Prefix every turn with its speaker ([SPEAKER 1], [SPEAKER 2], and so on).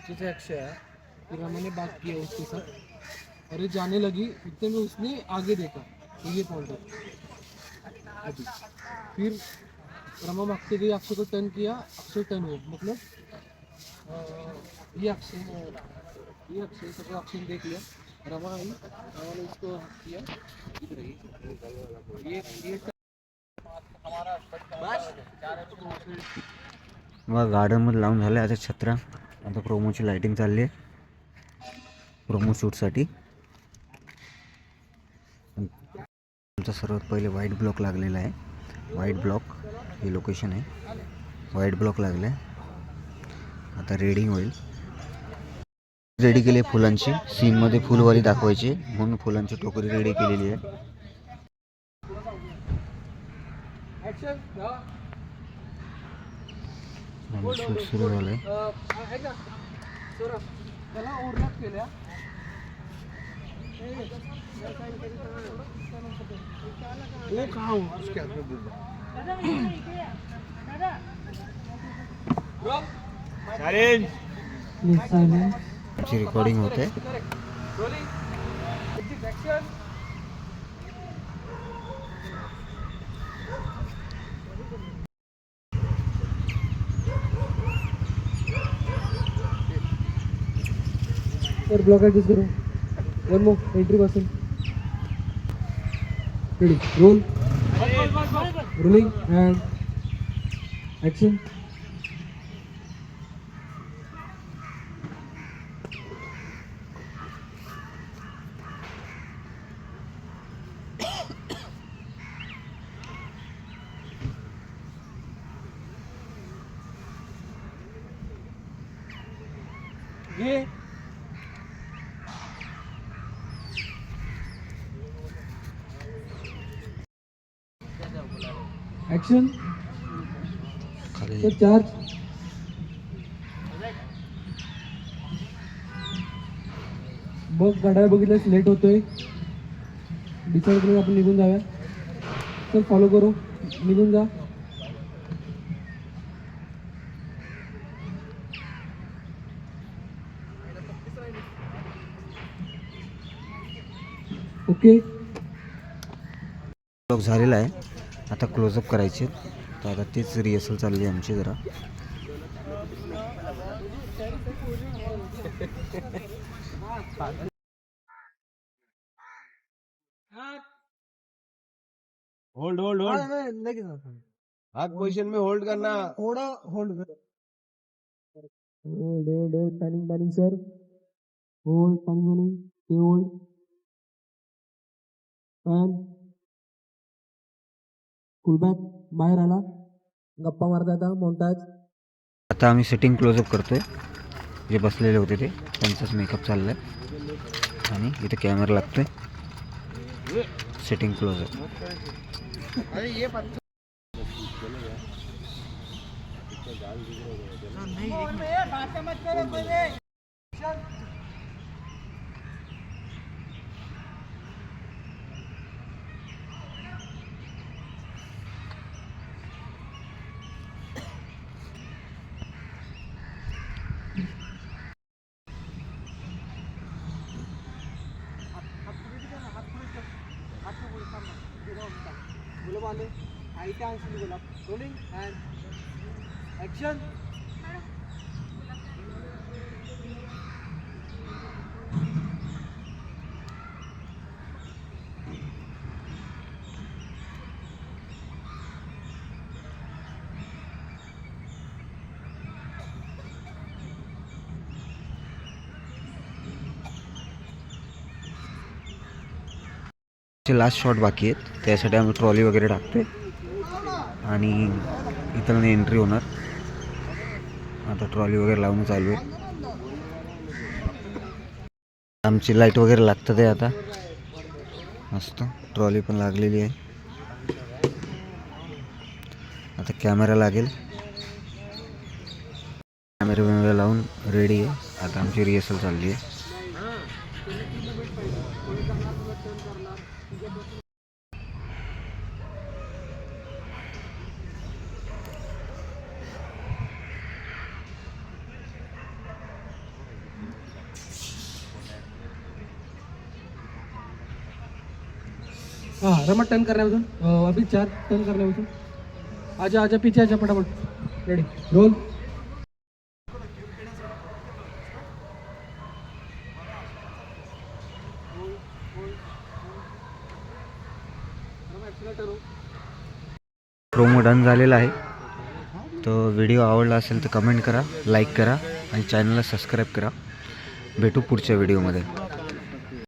[SPEAKER 1] पीछे अक्षय है, फिर हमने बात की है उसके साथ और ये जाने लगी, इतने में उसने आगे देखा तो ये पहुंचा अभी। फिर रमा मागते गई, अक्षय को टर्न किया, अक्षय टर्न हुआ, मतलब ये अक्षय सबको अक्षय देख लिया, रमा आई, रमा ने इसको किया, इधर ये
[SPEAKER 2] मग गार्डनमध्ये लावून झालं आता छत्रा. आता प्रोमोची लाइटिंग चालली आहे प्रोमो शूटसाठी. आमचा सर्वात पहिले व्हाईट ब्लॉक लागलेला आहे. व्हाईट ब्लॉक हे लोकेशन आहे. व्हाईट ब्लॉक लागलं आहे. आता रेडिंग होईल. रेडी केली आहे फुलांची. सीनमध्ये फुलवारी दाखवायची म्हणून फुलांची टोकरी रेडी केलेली आहे. शूट सुरू झालं आहे.
[SPEAKER 1] वो कहाँ हूँ उसके हाथ में
[SPEAKER 2] रिकॉर्डिंग होते.
[SPEAKER 1] सर ब्लॉक ॲडजस्ट करू. वन मोर एंट्री पासून ready roll rolling and action. ये ॲक्शन. तर चार्ज. बघ गाड्या बघितल्यास लेट होतोय. डिसाईड करून आपण निघून जाऊया. चल फॉलो करू. निघून जा. ओके
[SPEAKER 2] ब्लॉक झालेला आहे. आता क्लोजअप करायचे. तर आता तेच रिहर्सल चालली आहे आमची जरा.
[SPEAKER 1] होल्ड होल्ड होल्ड हाथ पोजीशन में होल्ड करना. थोड़ा होल्ड कर. Hold timing timing sir. Hold timing ते होल्ड पॅन फुलबॅक बाहेर आला. गप्पा मारता येतात मोन्टाज.
[SPEAKER 2] आता आम्ही सेटिंग क्लोजअप करतोय. जे बसलेले होते ते त्यांचाच मेकअप चाललाय आणि इथे कॅमेरा लागतोय. Setting close up.
[SPEAKER 1] Rolling and action.
[SPEAKER 2] Last shot बाकी आहेत. त्यासाठी आम्ही ट्रॉली वगैरे टाकतोय आणि इथं एंट्री होणार. आता ट्रॉली वगैरे लावून चालू आहे. आमची लाईट वगैरे लागतं ते आता मस्त. ट्रॉली पण लागलेली आहे. आता कॅमेरा लागेल. कॅमेरा लावून रेडी आहे. आता आमची रिहर्सल चालली आहे.
[SPEAKER 1] हाँ रमा टर्न करने में अभी 4 टर्न करने में आजा आजा पीछे आजा फटाफट रेडी रोल
[SPEAKER 2] प्रोमो डन झालेला आहे. तो व्हिडिओ आवडला असेल तर कमेंट करा, लाईक करा आणि चॅनलला सबस्क्राईब करा. भेटू पुढच्या व्हिडिओमध्ये.